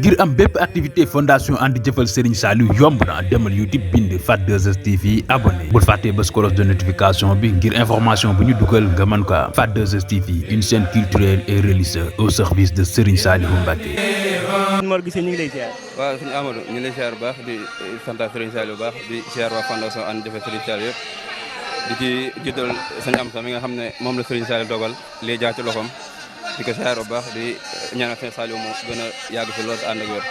ngir am bépp activité fondation ànd jëfal Serigne Saliou yomb na demal YouTube bind FAT2S TV abonné bul fàttee bés cloche de notification bi ngir information bu ñu dugal nga mën ko am. FAT2S TV une chaîne culturelle et religieuse au service de Serigne Saliou Mbacké. Mor Guissé ñu ngi lay ziar. waaw suñu Amadou ñu ngi lay ziar bu baax di sant Serigne Saliou bu baax di ziar waa fondation ànd jëfal Serigne Saliou yëpp di ci jiital sëñ Amsa mi nga xam ne moom la Serigne Saliou dogal lii jaar ci loxoom di ko ziar bu baax di ñaanal sëñ Saliou mu gën a yàgg fi lool te ànd ak wér.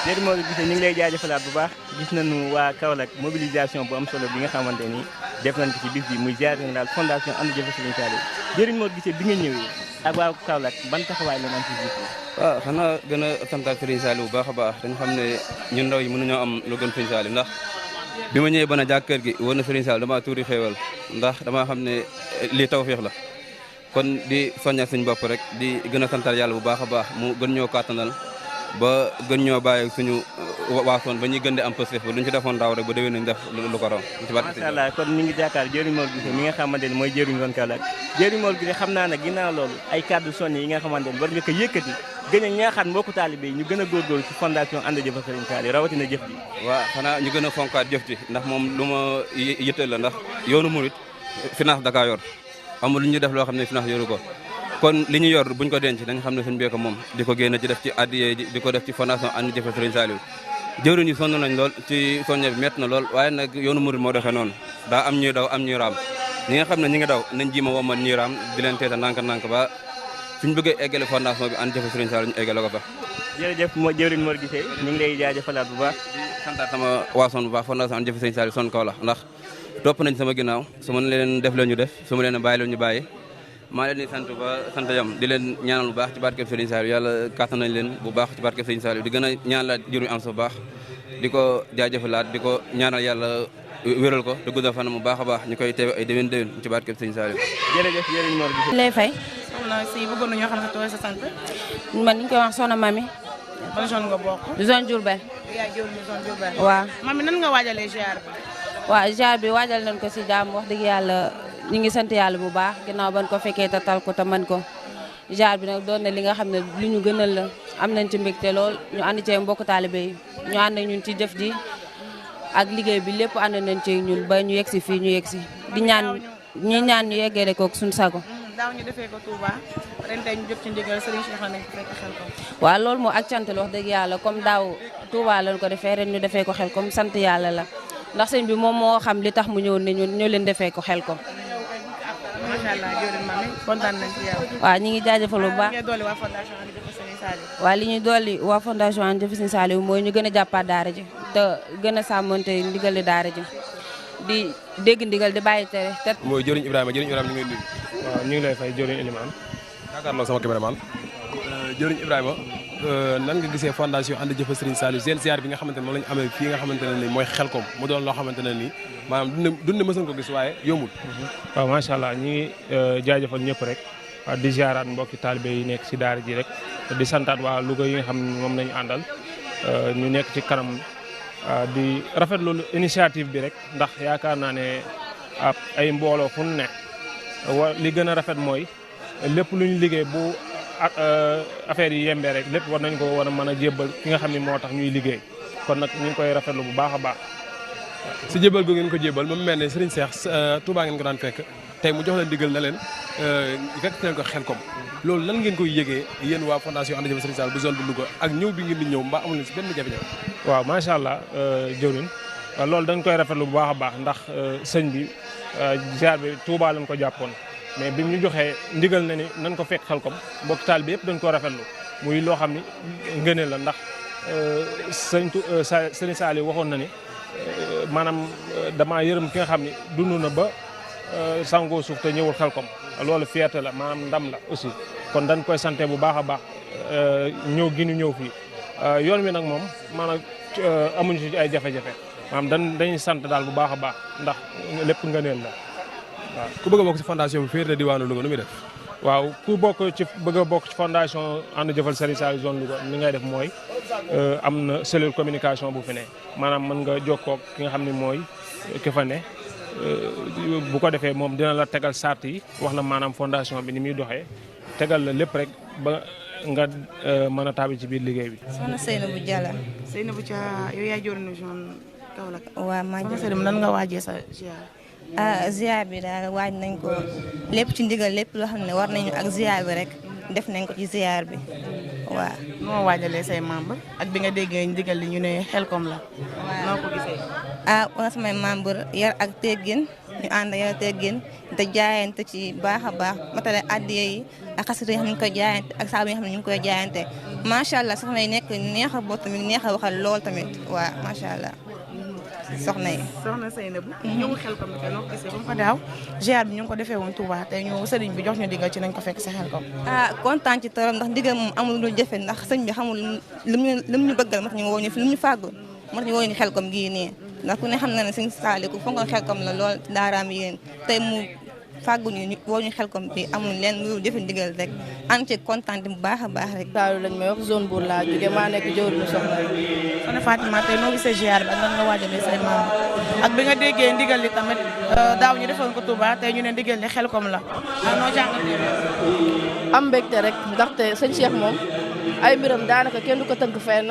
léegi Mor Guissé ñu ngi lay jaajëfalaat bu baax gis nañu waa Kaolack mobilisation bu am solo bi nga xamante ni def nañ ko ci bis bi muy ziar daal fondation ànd jëfal Serigne Saliou jëriñ Mor Guissé bi nga ñëwee ak waa Kaolack ban taxawaay la ñu am ci bis bi. waaw xanaa gën a santaat Serigne Saliou bu baax a baax dañu xam ne ñun ndaw yi mënuñoo am lu gën Serigne Saliou ndax bi ma ñëwee ba na jàkk kër gi war na Serigne Saliou damaa tuuri xéewal ndax damaa xam ne lii tawfeex la kon di soññal suñu bopp rek di gën a santal yàlla bu baax a baax mu gën ñoo kàttanal ba gën ñoo bàyyi suñu waasoon ba ñuy gën di am positif ba lu ñu ci defoon daaw rek ba déwén nañ def lu ko raw. macha allah kon ñu ngi jàkkaar jëriñ Mor Guissé mi nga xamante ni mooy jëriñ woon Kaolack jëriñ Mor Guissé xam naa ne ginnaaw loolu ay kàddu soññ yi nga xamante ni war nga ko yëkkati gën a ñaaxaat mbokku taalibe yi ñu gën a góorgóorlu ci fondation ànd jëfal Serigne Saliou rawatina jëf ji. waaw xanaa ñu gën a fonkaat jëf ji ndax moom lu ma yitteel la ndax yoonu murit finance da kaa yor amul lu ñu def loo xam ne finance yoru ko kon li ñu yor buñ ko denc dañ xam ne suñu beeko moom di ko génn ci def ci addiye di ko def ci fondation ànd jëfal Serigne Saliou jëwriñ yi sonn nañ lool ci soññe bi métti na lool waaye nag yoonu murit moo doxee noonu daa am ñuy daw am ñuy raam ñi nga xam ne ñi ngi daw nañ ji ma womal ñuy raam di leen teeta ndànk-ndànk ba suñ bëggee eggale fondation bi ànd jëfal Serigne Saliou ñu eggale ko fa. jërëjëf jëwriñ Mor Guissé ñu ngi lay jaajëfalaat bu baax di santaat sama waasoon bu baax fondation ànd jëfal Serigne Saliou son Kaolack ndax topp nañ sama ginnaaw su ma leen def leen ñu def su ma leen bàyyi leen ñu bàyyi maa leen di sant ba sant yam di leen ñaanal bu baax ci barkeb Serigne Saliou yàlla kàttan nañ leen bu baax ci barkeb Serigne Saliou di gën a ñaanalaat jëruñ am sa bu baax di ko jaajëfalaat di ko ñaanal yàlla wéral ko te guddal fanam bu baax a baax ñu koy teew ay déwén ci barkeb Serigne Saliou. jërëjëf jëriñ Mor Guissé lay fay. soxna si bëggoon nañoo xam ne tooy sa sant. man ñu koy wax Soxna Mami. ban zone nga bokk. zone Diourbel. yaa jël ñu zone Diourbel. waaw. Mami nan nga waajalee ziar bi. waaw ziar bi waajal nañ ko si jàmm wax dëgg yàlla ñu ngi sant yàlla bu baax ginnaaw ban ko fekkee te tal ko te man ko ziar bi nag doon na li nga xam ne li ñu gënal la am nañ ci mbégte lool ñu ànd cee mbokk taalibe yi ñu ànd ñun ci jëf ji ak liggéey bi lépp ànd nañ ci ñun ba ñu yegg si fii ñu yegg si di ñaan ñu yeggee ko suñu sago. daaw ñu defee ko Touba ren tey ñu jot ci ndigal Serigne Cheikh nañ ko fekk xel ko. waaw loolu moo ak cant la wax dëgg yàlla comme daaw Touba lañ ko defee ren ñu defee ko xel comme sant yàlla la ndax sëñ bi moom moo xam li tax mu ñëw ne ñoo leen defee ko xel ko. macha allah jërëjëf Mami kontaan nañ ci yow. waaw ñu ngi jaajëfal bu baax. li ñuy dolli waa fondation ànd jëfal Serigne Saliou. waaw li ñuy dolli waa fondation ànd jëfal Serigne Saliou mooy ñu gën a jàppaat daara ji te gën a sàmmante ndigali daara ji di dégg ndigal di bàyyi tere te. mooy jëriñ Ibrahima ñu ngi lay nuyu. waaw ñu ngi lay fay jëriñ Elimane. yaakaarloo sama caméraman. jëriñ Ibrahima nan nga gisee fondation ànd jëfal Serigne Saliou seen ziar bi nga xamante ne moom la ñu amee fii nga xamante ne nii mooy Xelkom mu doon loo xamante ne nii maanaam dund mësoon ko gis waaye yombul. waaw macha allah ñu ngi jaajëfal ñëpp rek waaw di ziaraat mbokki taalibe yi nekk si daara ji rek di santaat waa Louga yi nga xam ne moom nañu àndal ñu nekk ci kanam di rafetlu initiative bi rek ndax yaakaar naa ne ay mbooloo fu ne li gën a rafet mooy lépp lu ñu liggéey bu affaire yi yembee rek lépp war nañ ko war a mën a jébbal ki nga xam ne moo tax ñuy liggéey kon nag ñu ngi koy rafetlu bu baax a baax. si jébbal googu ngeen ko jébbal moom mel ne Serigne Cheikh Touba ngeen ko daan fekk tey mu jox leen digal na leen fekk leen ko Xelkom loolu lan ngeen koy yëgee yéen waa fondation ànd jëfal Serigne Saliou bu zone bu Louga ak ñëw bi ngeen di ñëw mbaa amul leen si benn jafe-jafe. waaw macha allah jëwriñ loolu dañ koy rafetlu bu baax a baax ndax sëñ bi ziar bi Touba lañ ko jàppoon mais bi ñu joxee ndigal na ni nañ ko fekk Xelkom mbokk taal bi yëpp dañ ko rafetlu muy loo xam ni ngëneel la ndax Serigne Saliou waxoon na ni maanaam damaa yërëm ki nga xam ni dund na ba sangoo suuf te ñëwul Xelkom loolu fierté la maanaam ndam la aussi kon dañ koy santé bu baax a baax ñëw gi ñu ñëw fii yoon wi nag moom maanaam amuñu ci ay jafe-jafe maanaam dañuy sant daal bu baax a baax ndax lépp ngëneel la waaw. ku bëgg a bokk si fondation bi féete diwaanu Louga nu muy def. waaw ku bëgg a bokk ci fondation ànd jëfal Serigne Saliou zone Louga ni ngay def mooy am na cellule communication bu fi ne maanaam mën nga jokkoo ki nga xam ne mooy ki fa ne bu ko defee moom dina la tegal sart yi wax la maanaam fondation bi ni muy doxee tegal la lépp rek ba nga mën a taabi ci biir liggéey bi. soxna Seynabou Diallo. Seynabou Dia yow yaa jëriñu zone Kaolack. waaw maa soxna Seynabou nan nga waajee sa ziar. ziar bi daal waaj nañ ko lépp ci ndigal lépp loo xam ne war nañu ak ziar bi rek def nañ ko ci ziar bi waaw. noo waajalee say membre ak bi nga déggee ndigal li ñu ne Xelcom la. waaw noo ko gisee. wala samay membre yar ak teggin ñu ànd yar teggin te jaayante ci baax a baax matale addiya yi ak xasida yi xam ne ñu koy jaayante ak saabu yi xam ne ñu ngi koy jaayante macha allah soxna yi nekk neex a boo tamit neex a waxal lool tamit waaw macha allah. soxna yi soxna Seynabou ñëw Xelcom bi noo ko gisee ba mu ko daaw ziar bi ñu ngi ko defee woon Touba te ñu sëriñ bi jox ñu digal ci nañ ko fekk si Xelcom. kontaan ci torop ndax digal moom amul lu jafe ndax sëñ bi xamul lu ñu bëggal moo tax ñu woo ñu fi lu ñu fàggul moo tax ñu woo ñu Xelcom gii nii ndax ku ne xam na ne sëñ Saaliku fonkoon Xelcom la lool daaraam yéen tey mu fàgguñu woo ñu Xelcom bi amul leen lu jëfe ndigal rek ànd ci kontaan bu baax a baax rek. Saalu lañ may wax zone Bour laa jóge maa nekk jëwriñu soxna yi. soxna Fatima tey noo gisee ziar bi ak nan nga waajalee say maam ak bi nga déggee ndigal li tamit daaw ñu defoon ko Touba tey ñu ne ndigal li Xelcom la noo jàngatee. am mbégte rek ndaxte sëñ Cheikh moom ay mbiram daanaka kenn du ko tënk fenn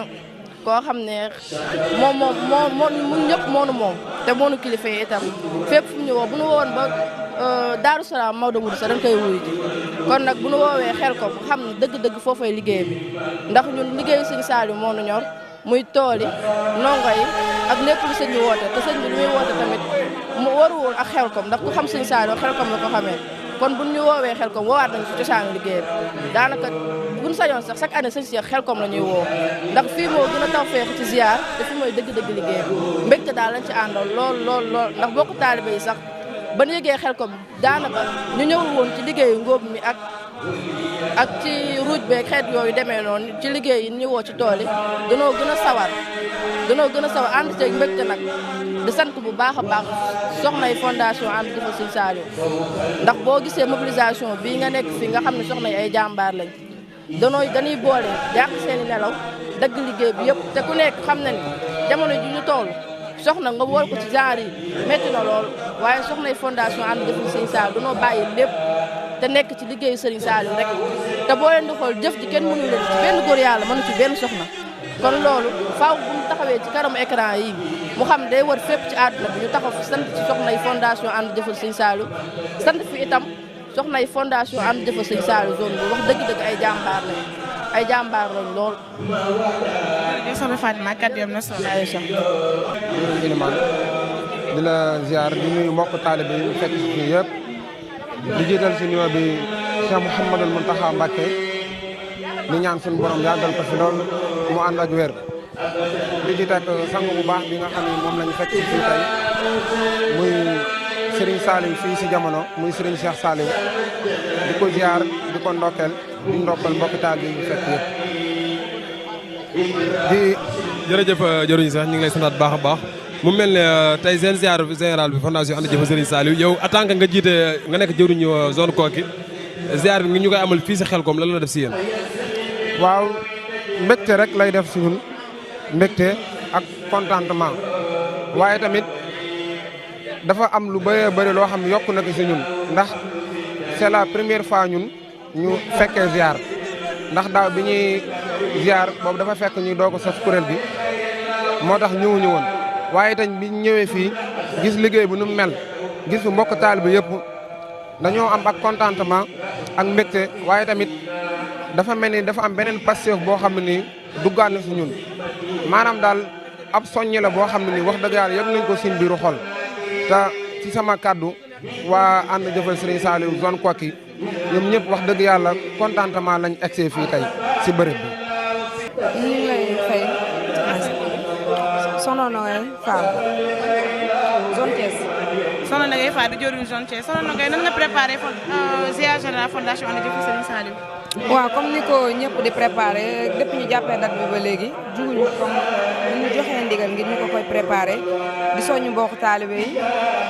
koo xam ne moom mu ñëpp moonu moom te moonu kilifa yi itam fépp fu ñu woo bu ñu wowoon ba Daaru Salaam Maodo Mouride sax dañ koy wuyu ji kon nag bu ñu woowee Xelcom xam ne dëgg-dëgg foofay liggéey bi ndax ñun liggéeyu sëñ Saliou moo nu ñor muy tool yi ndongo yi ak lépp lu sëñ bi woote te sëñ bi lu muy woote tamit mu waru woon ak Xelcom ndax ku xam sëñ Saliou Xelcom la ko xamee kon bu ñu woowee Xelcom woowaat nañu ci cosaanu liggéey bi daanaka buñ sañoon sax chaque année sëñ Cheikh Xelcom la ñuy woo ndax fii moo gën a taw feex ci ziar te fii mooy dëgg-dëgg liggéey bi mbégte daal lañ ci àndoon lool ndax bokk taalibe yi sax ba ñu yëgee Xelcom daanaka ñu ñëwul woon ci liggéeyu ngóob mi ak ci ruuj beeg xeet yooyu demee noonu ci liggéey yi ñu woo ci tool yi danoo gën a sawar ànd ceeg mbégte nag di sant bu baax a baax soxna yi fondation ànd jëfal sëñ Saliou ndax boo gisee mobilisation bii nga nekk fi nga xam ne soxna yi ay jàmbaar lañ dañuy boole yàq seen i nelaw dagg liggéey bi yëpp te ku nekk xam na ni jamono ji ñu toll soxna nga wol ko ci genre yi métti na lool waaye soxna yi fondation ànd jëfal sëñ Saliou danoo bàyyi lépp te nekk ci liggéeyu Serigne Saliou rek te boo leen di xool jëf ji kenn mënu leen ci benn góor yàlla mënu ci benn soxna kon loolu faaw bu ñu taxawee ci kanamu écran yi mu xam day war fépp ci àdduna bi ñu taxaw fi sant ci soxna yi fondation ànd jëfal Serigne Saliou sant fi itam soxna yi fondation ànd jëfal Serigne Saliou zone bu wax dëgg-dëgg ay jàmbaar lañ lool. jërëjëf soxna Fatima kàddu yam na solo Aïcha. di la ziar di nuyu mbokk taalibe yi fekk ci yëpp di jiital si nuyoo bi Cheikh Mouhamadul Mountakha Mbacké di ñaan suñu borom yàggal ko fi lool mu ànd ak wér di ci teg sang bu baax bi nga xam ne moom lañu fekk ci fii tey muy Serigne Saliou fii si jamono muy Serigne Cheikh Saliou di ko ziar di ko ndokkeel di ndokkal mbokki taal bi ñu fekk yëpp di jërëjëf jëruñu sax ñu ngi lay santaat baax a baax mu mel ne tey seen ziar général bi fondation ànd jëfal Serigne Saliou yow en tant que nga jiite nga nekk jëruñu zone Koki ziar bi ñu koy amal fii si Xelcom lan la def si yéen. waaw mbégte rek lay def si ñun mbégte ak contentement waaye tamit dafa am lu bëree bëri loo xam ne yokk na ko si ñun ndax c'est la première fois ñun ñu fekkee ziar ndax daaw bi ñuy ziar boobu dafa fekk ñuy doog a sos kuréel bi moo tax ñëwuñu woon waaye itam bi ñu ñëwee fii gis liggéey bu nu mel gis bu mbokk taal bi yëpp dañoo am ak contentement ak mbégte waaye tamit dafa mel ni dafa am beneen passif boo xam ne nii duggaat na si ñun maanaam daal ab soññi la boo xam ne nii wax dëgg yàlla yëg nañ ko suñ biiru xol te ci sama kaddu waa ànd jëfal Serigne Saliou zone Koki ñoom ñëpp wax dëgg yàlla contentement lañ egsee fii tey si bërëb bi. ñu ngi lay fay Soxna Nogaye Fall zone Thiès. Soxna Nogaye Fall di jëriñu zone Thiès Soxna Nogaye nan nga préparé ziar général fondation ànd jëfal Serigne Saliou. waaw comme ni ko ñëpp di préparé depuis ñu jàppee date bi ba léegi juguñu comme ni ñu joxee ndigal ngir ñu ko koy préparé di soññu mbokku taalibe yi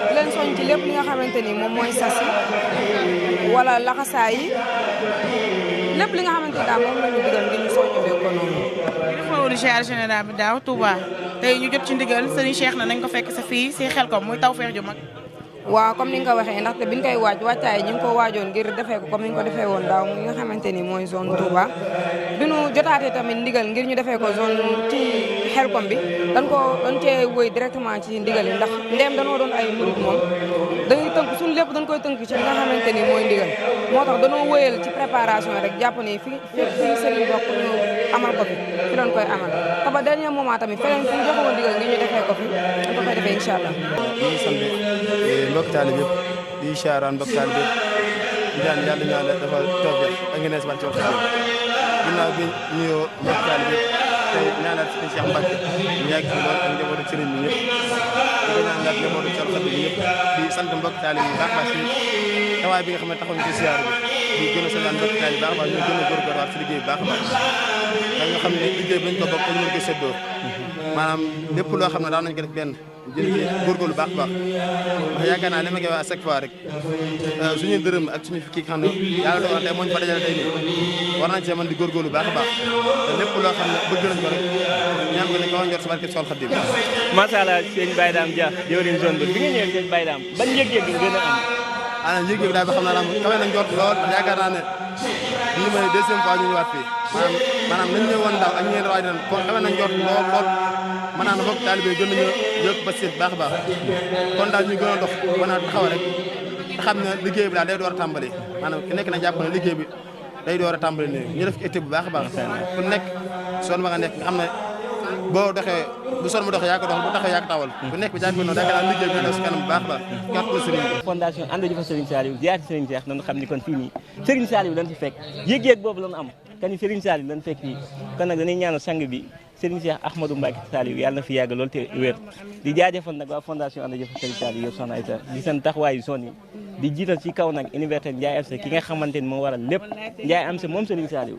di leen soññ ci lépp li nga xamante ni moom mooy sas wala laxasaay yi lépp li nga xamante ni daal moom la ñu digal ngir ñu soññalee ko noonu. ñu defoon ziar général bi daaw Touba tey ñu jot ci ndigal Serigne Cheikh na nañ ko fekk sa fii si Xelcom muy tawfeex ju mag. waaw comme ni nga ko waxee ndaxte biñ koy wàccaay ñu ngi ko waajoon ngir defee ko comme ni ñu ko defee woon daaw mi nga xamante ni mooy zone Touba bi ñu jotaatee tamit ndigal ngir ñu defee ko zone ci Xelkom bi dañ cee wëy directement ci ndigal yi ndax ndeem danoo doon ay murid moom dañuy tënk suñu lépp dañ koy tënk ci li nga xamante ni mooy ndigal moo tax dañoo wëyal ci préparation rek jàpp ni fi sëriñ bokk ñu amal ko fi lañ koy amal te ba dernier moment tamit feneen fu ñu joxoon ndigal ngir ñu defee ko fi dañ ko koy defee incha allah. ñu ngi sant mbokk taalibe yëpp di siyaaraan mbokk taalibe yëpp di ñaan yàlla ñaan dafa tawfeex ak ngeen si wàllu coono ginnaaw bi nuyoo mbokk taalibe yëpp tey ñaanal Sëriñ Cheikh Mbacke ñu yàgg ci lool ak njabootu sëriñ bi ñëpp di ko ñaanal njabootu coono bi ñëpp di sant mbokk taalibe yi baax baax si tawaay bi nga xam ne taxaw ci siyaar bi di gën a sant mbokk taalibe baax baax ñu gën a góorgóorluwaat si liggéey bi baax baax da nga xam ne liggéey bi dañ ko bokk dañu mën ko séddoo maanaam lépp loo xam ne daan nañ ko def benn jël ci góorgóorlu baax baax ndax yaakaar naa li ma koy wax à chaque fois rek suñu dërëm ak suñu kii xam ne yàlla dogal tey moo ñu fa dajale tey nii war nañ cee mën di góorgóorlu baax baax te lépp loo xam ne bëgg nañ ko rek ñaan ko ne ko njort si barke Sol Xadim. macha allah sëñ Baye Dame Dia jëwriñ zone bi nga ñëwee sëñ Baye Dame ban yëg-yëg nga gën a am. maanaam yëg-yëg daal ba xam naa kawe na njort lool yaakaar naa ne bii mooy deuxième fois ñu ñëwaat fii maanaam nañ ñëwoon daaw ak ñeenti waay dinañ ko kawe na njort lool lool maanaam mbokk taalibe gën nañu yokk ba seet baax a baax kon daal ñu gën a dox mën a taxaw rek te xam ne liggéey bi daal day door a tàmbali maanaam ku nekk na jàpp ne liggéey bi day door a tàmbali nii ñu def été bu baax a baax ku nekk son ma nga nekk nga xam ne boo doxee bu son mu doxee yaa ko dox bu taxee yaa ko tawal ku nekk bi jàpp noonu yaakaar naa liggéey bi def si kanam bu baax a baax kàtt la sëriñ bi fondation ànd jëfal Serigne Saliou ziar ci Serigne Cheikh nañu xam ni kon fii nii Serigne Saliou lañ fi fekk yëg-yëg boobu lañu am kan ni Serigne Saliou lañ fekk fii kon nag dañuy ñaanal sang bi Serigne Cheikh Ahmadou Mbacké Saliou yàlla na fi yàgg loolu te wér di jaajëfal nag waa fondation ànd jëfal Serigne Saliou yëpp soxna Aïssa di seen taxawaayu zone yi di jiital ci kaw nag université Ndiaye Amsa ki nga xamante ni moo waral lépp Ndiaye Amsa moom Serigne Saliou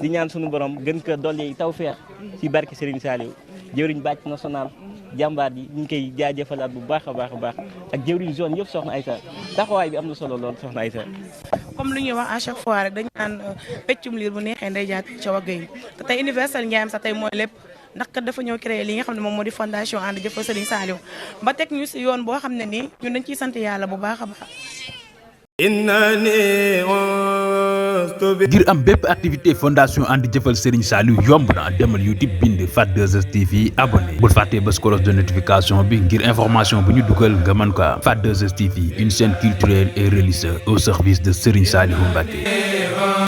di ñaan suñu borom gën ko dolli tawfeex ci barke Serigne Saliou jëwriñ bàcc national jàmbaar ji ñu ngi koy jaajëfalaat bu baax a baax a baax ak jëwriñ zone yëpp soxna Aïssa taxawaay bi am na solo lool soxna Aïssa. comme lu ñuy wax à chaque fois rek dañu naan peccum liir bu neexee nday jaat ca wagg yi te tey universel Ndiaye Amsa tey mooy lépp ndax kat dafa ñëw créé li nga xam ne moom moo di fondation ànd jëfal Serigne Saliou ba teg ñu si yoon boo xam ne nii ñun dañ ciy sant yàlla bu baax a baax. ngir am bépp activité fondation ànd jëfal Serigne Saliou yomb na demal YouTube bind Fat 2S TV abonné bul fàttee bës cloche de notification bi ngir information bu ñu dugal nga mën ko am Fat 2S TV une chaîne culturelle et religieuse au service de Serigne Saliou Mbacké.